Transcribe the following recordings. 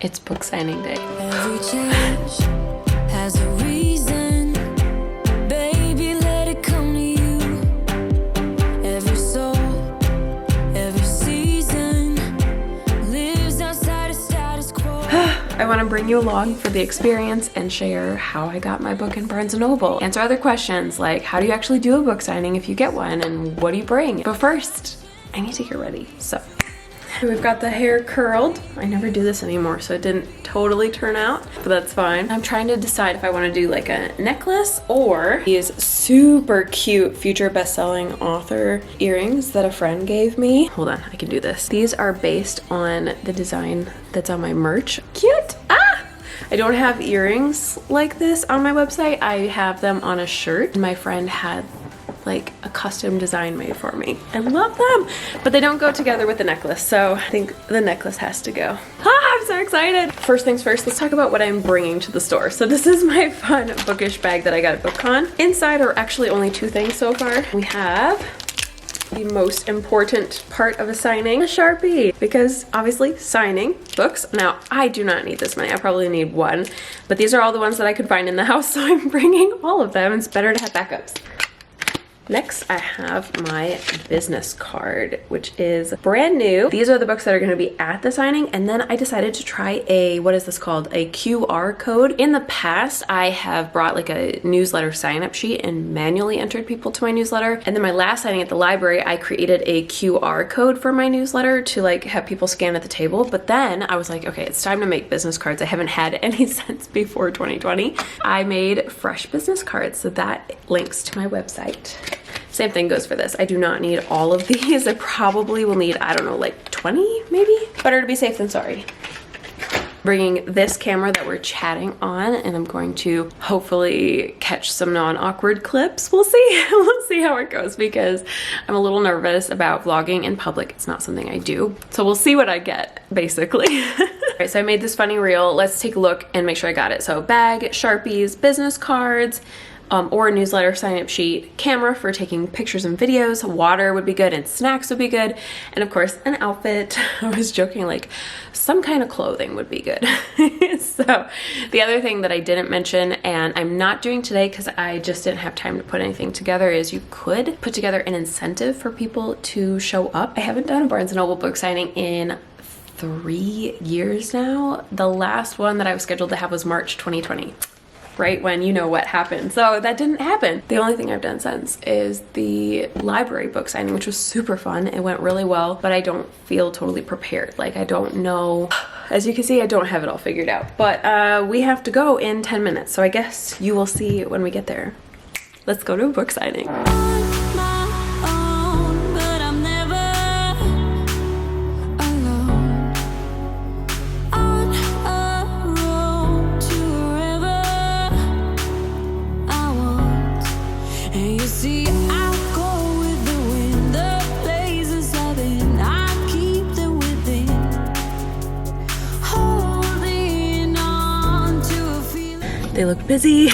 It's book signing day. Every change has a reason. Baby, let it come to you. Every soul, every season lives outside of status quo. I want to bring you along for the experience and share how I got my book in Barnes & Noble. Answer other questions like how do you actually do a book signing if you get one, and what do you bring? But first, I need to get ready. So we've got the hair curled. I never do this anymore, so it didn't totally turn out, but that's fine. I'm trying to decide if I want to do like a necklace or these super cute future best-selling author earrings that a friend gave me. Hold on, I can do this. These are based on the design that's on my merch. Cute! Ah! I don't have earrings like this on my website. I have them on a shirt. My friend had like a custom design made for me. I love them, but they don't go together with the necklace, so I think the necklace has to go. Ah, I'm so excited. First things first, let's talk about what I'm bringing to the store. So this is my fun bookish bag that I got at BookCon. Inside are actually only 2 things so far. We have the most important part of a signing, a Sharpie, because obviously signing books. Now, I do not need this many. I probably need 1, but these are all the ones that I could find in the house, so I'm bringing all of them. It's better to have backups. Next, I have my business card, which is brand new. These are the books that are going to be at the signing, and then I decided to try a, what is this called? A QR code. In the past, I have brought like a newsletter sign-up sheet and manually entered people to my newsletter. And then my last signing at the library, I created a QR code for my newsletter to like have people scan at the table. But then I was like, okay, it's time to make business cards. I haven't had any since before 2020. I made fresh business cards, so that links to my website. Same thing goes for this. I do not need all of these. I probably will need, I don't know, like 20 maybe? Better to be safe than sorry. Bringing this camera that we're chatting on, and I'm going to hopefully catch some non-awkward clips. We'll see. We'll see how it goes, because I'm a little nervous about vlogging in public. It's not something I do. So we'll see what I get, basically. Alright, so I made this funny reel. Let's take a look and make sure I got it. So bag, Sharpies, business cards, or a newsletter sign-up sheet, camera for taking pictures and videos, water would be good, and snacks would be good, and of course an outfit. I was joking, like some kind of clothing would be good. So the other thing that I didn't mention, and I'm not doing today because I just didn't have time to put anything together, is you could put together an incentive for people to show up. I haven't done a Barnes & Noble book signing in 3 years now. The last one that I was scheduled to have was March 2020. Right when you know what happened. So that didn't happen. The only thing I've done since is the library book signing, which was super fun. It went really well, but I don't feel totally prepared. Like I don't know, as you can see, I don't have it all figured out, but we have to go in 10 minutes. So I guess you will see when we get there. Let's go to a book signing. They look busy.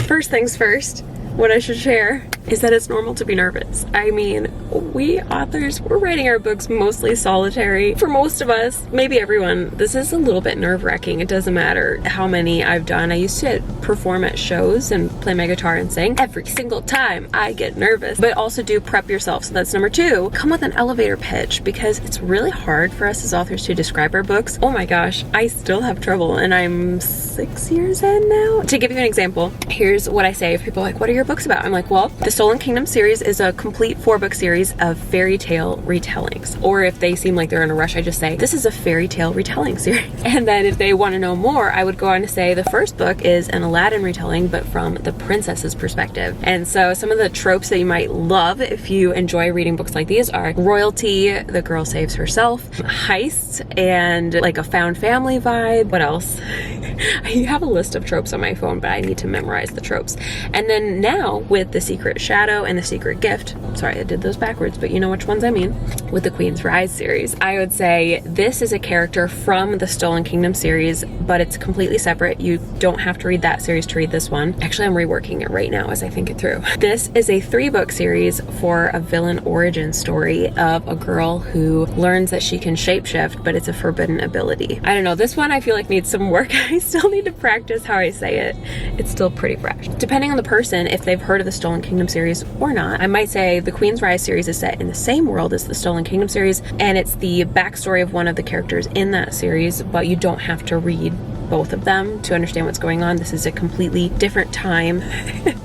First things first, what I should share is that it's normal to be nervous. I mean, we authors, we're writing our books mostly solitary. For most of us, maybe everyone, this is a little bit nerve-wracking. It doesn't matter how many I've done. I used to perform at shows and play my guitar and sing. Every single time I get nervous, but also do prep yourself. So that's number 2. Come with an elevator pitch, because it's really hard for us as authors to describe our books. Oh my gosh, I still have trouble, and I'm 6 years in now. To give you an example, here's what I say if people are like, what are your books about? I'm like, well, the Stolen Kingdom series is a complete 4-book series of fairy tale retellings. Or if they seem like they're in a rush, I just say, this is a fairy tale retelling series. And then if they want to know more, I would go on to say the first book is an Aladdin retelling, but from the princess's perspective. And so some of the tropes that you might love if you enjoy reading books like these are royalty, the girl saves herself, heists, and like a found family vibe. What else? I have a list of tropes on my phone, but I need to memorize the tropes. And then now with The Secret Shadow and The Secret Gift, sorry, I did those backwards. backwards, but you know which ones I mean. With the Queen's Rise series, I would say this is a character from the Stolen Kingdom series, but it's completely separate. You don't have to read that series to read this one. Actually, I'm reworking it right now as I think it through. This is a 3-book series for a villain origin story of a girl who learns that she can shapeshift, but it's a forbidden ability. I don't know, this one I feel like needs some work. I still need to practice how I say it. It's still pretty fresh. Depending on the person, if they've heard of the Stolen Kingdom series or not, I might say the Queen's Rise series is set in the same world as the Stolen Kingdom series, and it's the backstory of one of the characters in that series, but you don't have to read both of them to understand what's going on. This is a completely different time.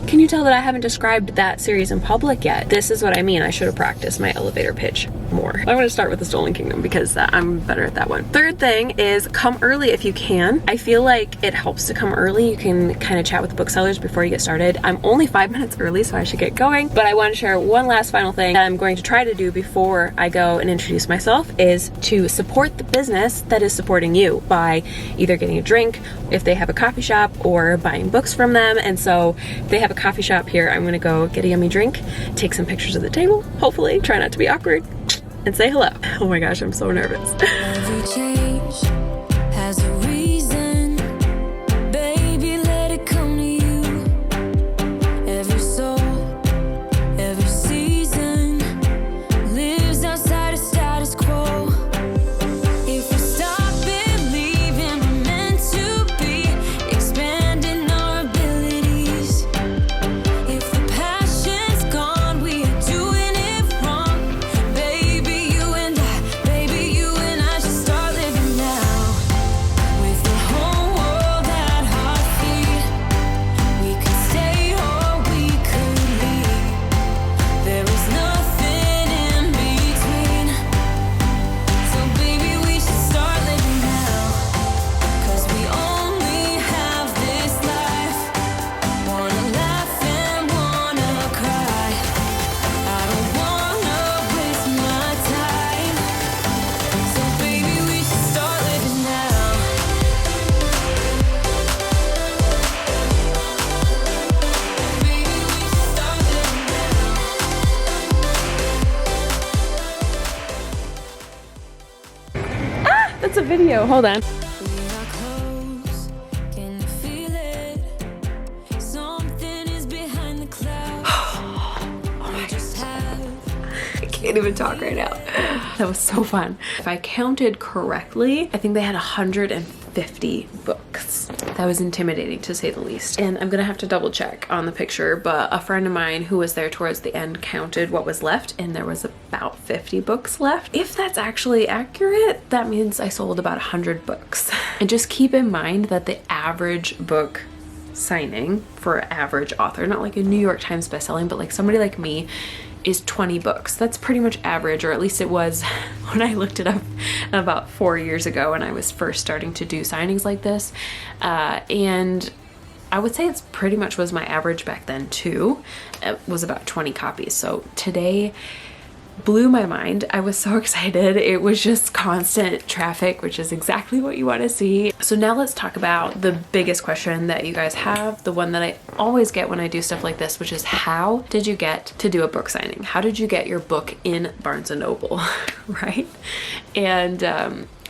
Can you tell that I haven't described that series in public yet? This is what I mean. I should have practiced my elevator pitch more. I'm going to start with the Stolen Kingdom because I'm better at that one. Third thing is come early if you can. I feel like it helps to come early. You can kind of chat with the booksellers before you get started. I'm only 5 minutes early, so I should get going. But I want to share one last final thing that I'm going to try to do before I go and introduce myself is to support the business that is supporting you by either getting a drink if they have a coffee shop or buying books from them. And so if they have a coffee shop here, I'm gonna go get a yummy drink, take some pictures of the table, hopefully, try not to be awkward, and say hello. Oh my gosh, I'm so nervous. Every change has a reason. Baby, let it come to you. Every soul, every season lives outside of status quo. If we stop believing we're meant to be, expanding our abilities. If the passion's gone, we are doing it wrong. Baby, you and I should start living now. With the whole world at our feet, we could stay or we could leave. There is nothing in between. So baby, we should start living now. 'Cause we only have this life. Wanna laugh and wanna cry. I don't wanna waste my time. So baby, we should start living now. Baby, we should start living now. That's a video, hold on. We are close, can you feel it? Something is behind the clouds. We just have I can't even talk right now. That was so fun. If I counted correctly, I think they had 150 books. That was intimidating to say the least. And I'm gonna have to double check on the picture, but a friend of mine who was there towards the end counted what was left, and there was about 50 books left. If that's actually accurate, that means I sold about 100 books. And just keep in mind that the average book signing for an average author, not like a New York Times bestselling, but like somebody like me, is 20 books. That's pretty much average, or at least it was when I looked it up about 4 years ago when I was first starting to do signings like this. And I would say it's pretty much was my average back then too. It was about 20 copies. So today blew my mind. I was so excited. It was just constant traffic, which is exactly what you want to see. So now let's talk about the biggest question that you guys have, the one that I always get when I do stuff like this, which is how did you get to do a book signing? How did you get your book in Barnes & Noble, right? And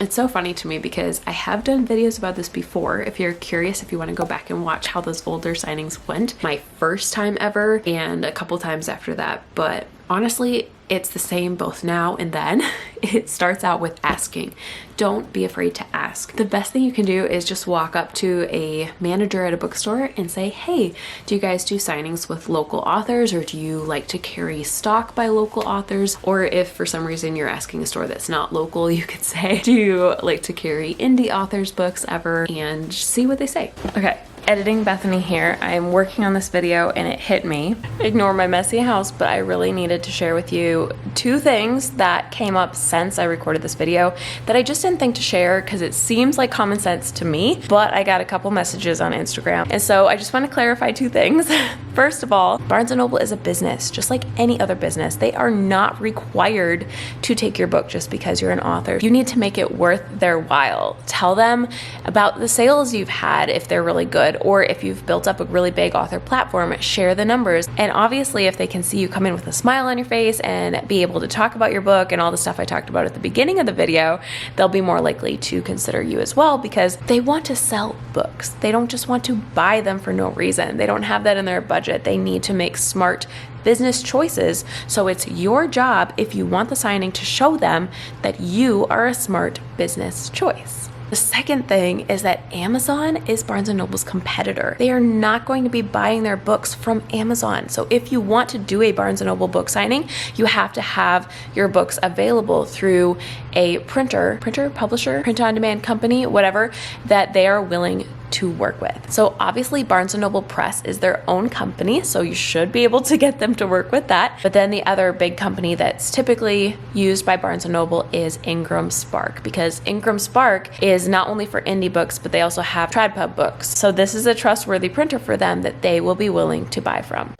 it's so funny to me because I have done videos about this before. If you're curious, if you want to go back and watch how those older signings went, my first time ever and a couple times after that. But honestly, it's the same both now and then. It starts out with asking. Don't be afraid to ask. The best thing you can do is just walk up to a manager at a bookstore and say, hey, do you guys do signings with local authors, or do you like to carry stock by local authors? Or if for some reason you're asking a store that's not local, you could say, do you like to carry indie authors books ever? And see what they say. Okay. Editing Bethany here. I'm working on this video and it hit me. Ignore my messy house, but I really needed to share with you two things that came up since I recorded this video that I just didn't think to share because it seems like common sense to me, but I got a couple messages on Instagram. And so I just want to clarify two things. First of all, Barnes & Noble is a business, just like any other business. They are not required to take your book just because you're an author. You need to make it worth their while. Tell them about the sales you've had if they're really good, would. Or if you've built up a really big author platform, share the numbers. And obviously, if they can see you come in with a smile on your face and be able to talk about your book and all the stuff I talked about at the beginning of the video, they'll be more likely to consider you as well, because they want to sell books. They don't just want to buy them for no reason. They don't have that in their budget. They need to make smart business choices. So it's your job, if you want the signing, to show them that you are a smart business choice. The second thing is that Amazon is Barnes & Noble's competitor. They are not going to be buying their books from Amazon. So if you want to do a Barnes & Noble book signing, you have to have your books available through a publisher, print-on-demand company, whatever, that they are willing to work with. So obviously Barnes & Noble Press is their own company, so you should be able to get them to work with that. But then the other big company that's typically used by Barnes & Noble is Ingram Spark, because Ingram Spark is not only for indie books, but they also have TradPub books. So this is a trustworthy printer for them that they will be willing to buy from.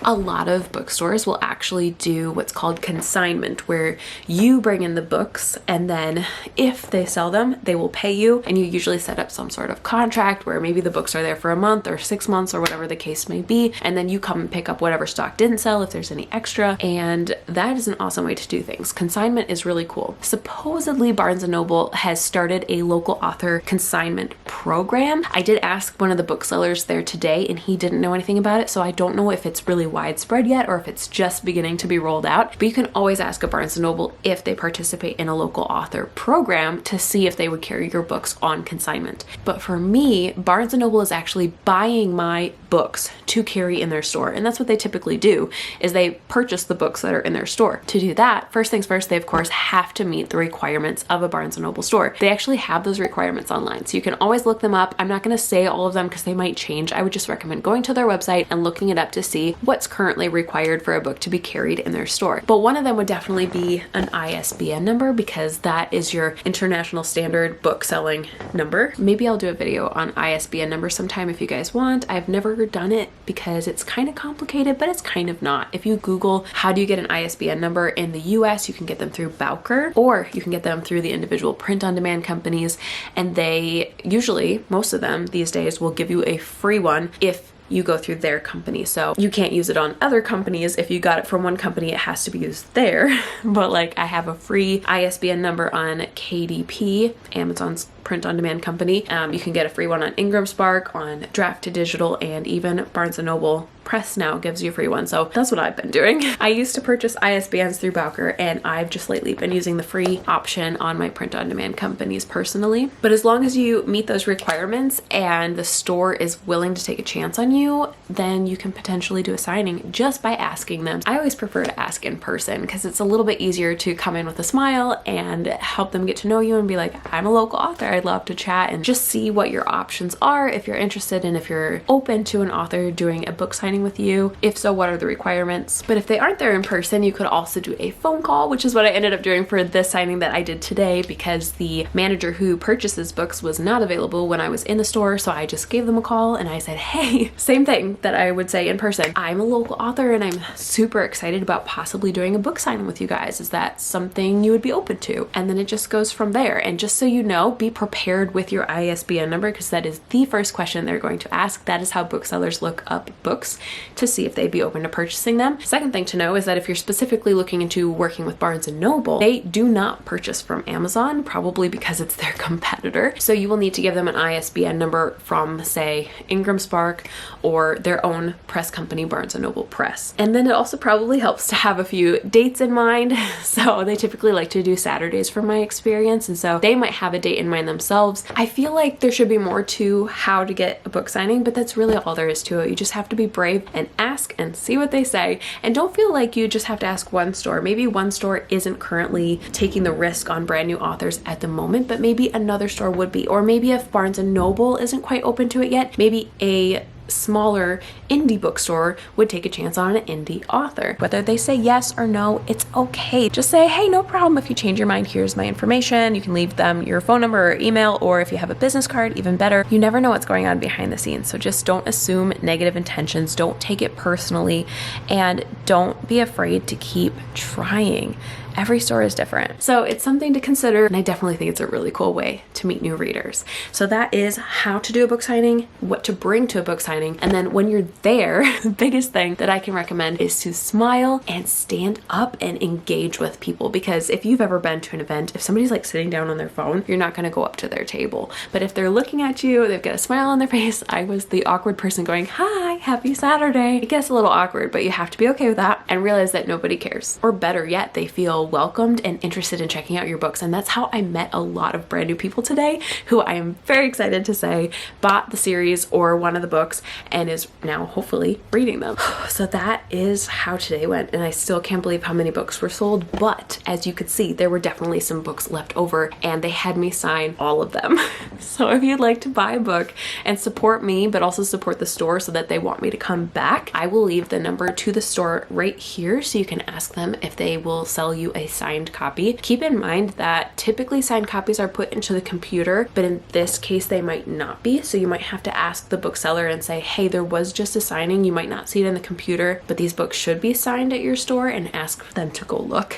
A lot of bookstores will actually do what's called consignment, where you bring in the books and then if they sell them, they will pay you, and you usually set up some sort of contract where maybe the books are there for a month or 6 months or whatever the case may be, and then you come and pick up whatever stock didn't sell if there's any extra, and that is an awesome way to do things. Consignment is really cool. Supposedly Barnes & Noble has started a local author consignment program. I did ask one of the booksellers there today and he didn't know anything about it, so I don't know if it's really widespread yet or if it's just beginning to be rolled out. But you can always ask a Barnes & Noble if they participate in a local author program to see if they would carry your books on consignment. But for me, Barnes & Noble is actually buying my books to carry in their store, and that's what they typically do, is they purchase the books that are in their store. To do that, first things first, they of course have to meet the requirements of a Barnes & Noble store. They actually have those requirements online, so you can always look them up. I'm not going to say all of them because they might change. I would just recommend going to their website and looking it up to see what's currently required for a book to be carried in their store. But one of them would definitely be an ISBN number, because that is your international standard book selling number. Maybe I'll do a video on ISBN numbers sometime if you guys want. I've never done it because it's kind of complicated, but it's kind of not. If you Google how do you get an ISBN number in the US, you can get them through Bowker, or you can get them through the individual print-on-demand companies, and they usually, most of them these days, will give you a free one if you go through their company. So you can't use it on other companies. If you got it from one company, it has to be used there. But like, I have a free ISBN number on KDP, Amazon's print-on-demand company. You can get a free one on Ingram Spark, on Draft to Digital, and even Barnes & Noble Press now gives you a free one. So that's what I've been doing. I used to purchase ISBNs through Bowker, and I've just lately been using the free option on my print-on-demand companies personally. But as long as you meet those requirements and the store is willing to take a chance on you, then you can potentially do a signing just by asking them. I always prefer to ask in person because it's a little bit easier to come in with a smile and help them get to know you and be like, I'm a local author, I'd love to chat, and just see what your options are if you're interested and if you're open to an author doing a book signing with you. If so, what are the requirements? But if they aren't there in person, you could also do a phone call, which is what I ended up doing for this signing that I did today, because the manager who purchases books was not available when I was in the store. So I just gave them a call and I said, hey, same thing that I would say in person. I'm a local author and I'm super excited about possibly doing a book signing with you guys. Is that something you would be open to? And then it just goes from there. And just so you know, be prepared with your ISBN number, because that is the first question they're going to ask. That is how booksellers look up books to see if they'd be open to purchasing them. Second thing to know is that if you're specifically looking into working with Barnes & Noble, they do not purchase from Amazon, probably because it's their competitor. So you will need to give them an ISBN number from, say, Ingram Spark or their own press company, Barnes & Noble Press. And then it also probably helps to have a few dates in mind. So they typically like to do Saturdays from my experience, and so they might have a date in mind themselves. I feel like there should be more to how to get a book signing, but that's really all there is to it. You just have to be brave and ask and see what they say. And don't feel like you just have to ask one store. Maybe one store isn't currently taking the risk on brand new authors at the moment, but maybe another store would be. Or maybe if Barnes & Noble isn't quite open to it yet, maybe a smaller indie bookstore would take a chance on an indie author. Whether they say yes or no, it's okay. Just say, hey, no problem. If you change your mind, here's my information. You can leave them your phone number or email, or if you have a business card, even better. You never know what's going on behind the scenes. So just don't assume negative intentions. Don't take it personally, and don't be afraid to keep trying. Every store is different. So it's something to consider, and I definitely think it's a really cool way to meet new readers. So that is how to do a book signing, what to bring to a book signing, and then when you're there, the biggest thing that I can recommend is to smile and stand up and engage with people. Because if you've ever been to an event, if somebody's like sitting down on their phone, you're not going to go up to their table. But if they're looking at you, they've got a smile on their face. I was the awkward person going, hi, happy Saturday. It gets a little awkward, but you have to be okay with that and realize that nobody cares. Or better yet, they feel welcomed and interested in checking out your books. And that's how I met a lot of brand new people today who I am very excited to say bought the series or one of the books and is now hopefully reading them. So that is how today went, and I still can't believe how many books were sold, but as you could see, there were definitely some books left over and they had me sign all of them. So if you'd like to buy a book and support me, but also support the store so that they want me to come back, I will leave the number to the store right here so you can ask them if they will sell you a signed copy. Keep in mind that typically signed copies are put into the computer, but in this case they might not be, so you might have to ask the bookseller and say, hey, there was just a signing, you might not see it in the computer, but these books should be signed at your store, and ask them to go look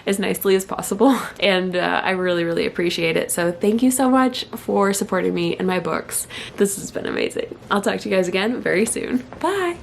as nicely as possible. And I really appreciate it. So thank you so much for supporting me and my books. This has been amazing. I'll talk to you guys again very soon. Bye.